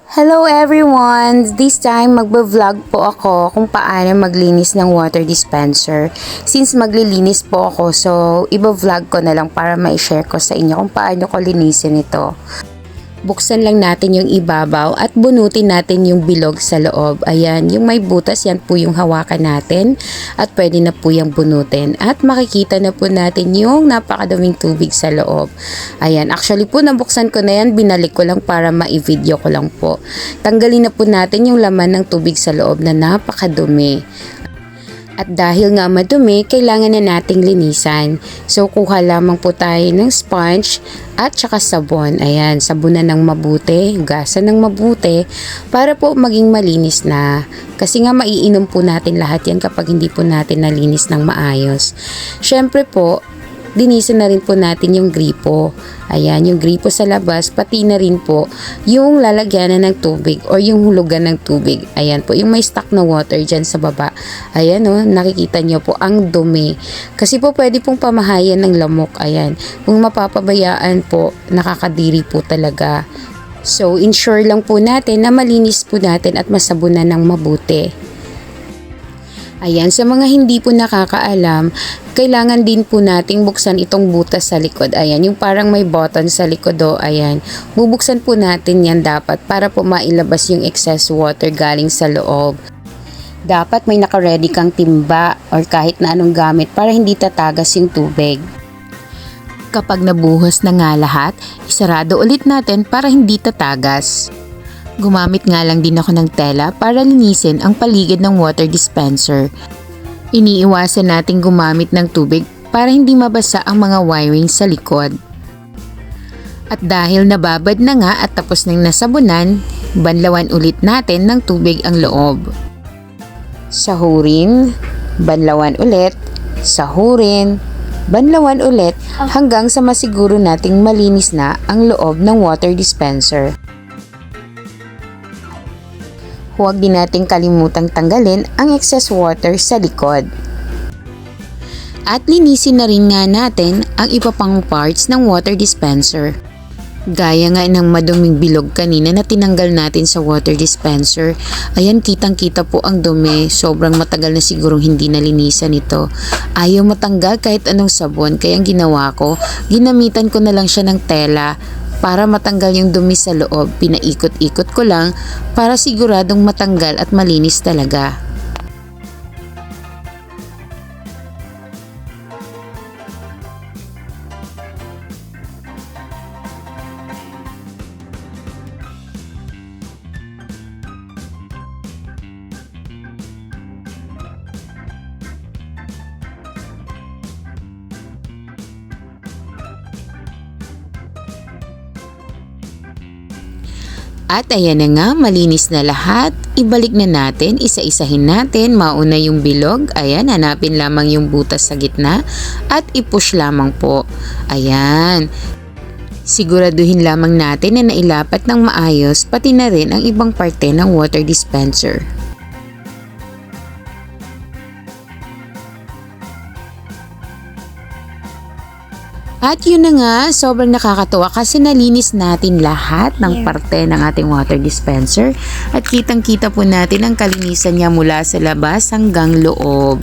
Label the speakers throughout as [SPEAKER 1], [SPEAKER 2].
[SPEAKER 1] Hello everyone! This time magbo-vlog po ako kung paano maglinis ng water dispenser. Since maglilinis po ako, so ibo-vlog ko na lang para ma-share ko sa inyo kung paano ko linisin ito. Buksan lang natin yung ibabaw at bunutin natin yung bilog sa loob. Ayan, yung may butas, yan po yung hawakan natin at pwede na po yung bunutin. At makikita na po natin yung napakadaming tubig sa loob. Ayan, actually po nabuksan ko na yan, binalik ko lang para ma-video ko lang po. Tanggalin na po natin yung laman ng tubig sa loob na napakadumi. At dahil nga madumi, kailangan na nating linisan. So, kuha lamang po tayo ng sponge at saka sabon. Ayan, sabunan ng mabuti, hugasan ng mabuti para po maging malinis na. Kasi nga maiinom po natin lahat yan kapag hindi po natin nalinis ng maayos. Syempre po, linisin na rin po natin yung gripo. Ayan, yung gripo sa labas, pati na rin po yung lalagyanan ng tubig o yung hulugan ng tubig. Ayan po, yung may stock na water dyan sa baba. Ayan o, nakikita nyo po ang dumi. Kasi po pwede pong pamahayan ng lamok. Ayan, kung mapapabayaan po, nakakadiri po talaga. So, ensure lang po natin na malinis po natin at masabunan ng mabuti. Ayan, sa mga hindi po nakakaalam, kailangan din po nating buksan itong butas sa likod. Ayan, yung parang may button sa likod o, ayan. Bubuksan po natin yan dapat para po mailabas yung excess water galing sa loob. Dapat may naka-ready kang timba or kahit na anong gamit para hindi tatagas yung tubig. Kapag nabuhos na nga lahat, isarado ulit natin para hindi tatagas. Gumamit nga lang din ako ng tela para linisin ang paligid ng water dispenser. Iniiwasan nating gumamit ng tubig para hindi mabasa ang mga wiring sa likod. At dahil nababad na nga at tapos nang nasabunan, banlawan ulit natin ng tubig ang loob. Sahurin, banlawan ulit, sahurin, banlawan ulit hanggang sa masiguro nating malinis na ang loob ng water dispenser. Huwag din nating kalimutang tanggalin ang excess water sa likod. At linisin na rin nga natin ang iba pang parts ng water dispenser. Gaya nga ng maduming bilog kanina na tinanggal natin sa water dispenser. Ayan, kitang-kita po ang dumi. Sobrang matagal na sigurong hindi nalinisan ito. Ayaw matanggal kahit anong sabon, kaya ang ginawa ko, ginamitan ko na lang siya ng tela. Para matanggal yung dumi sa loob, pinaikot-ikot ko lang para siguradong matanggal at malinis talaga. At ayan na nga, malinis na lahat. Ibalik na natin, isa-isahin natin. Mauna yung bilog. Ayan, hanapin lamang yung butas sa gitna. At i-push lamang po. Ayan. Siguraduhin lamang natin na nailapat ng maayos, pati na rin ang ibang parte ng water dispenser. At yun na nga, sobrang nakakatuwa kasi nalinis natin lahat ng parte ng ating water dispenser at kitang-kita po natin ang kalinisan niya mula sa labas hanggang loob.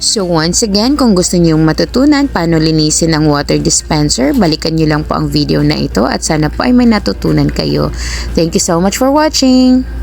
[SPEAKER 1] So once again, kung gusto niyong matutunan paano linisin ang water dispenser, balikan niyo lang po ang video na ito at sana po ay may natutunan kayo. Thank you so much for watching!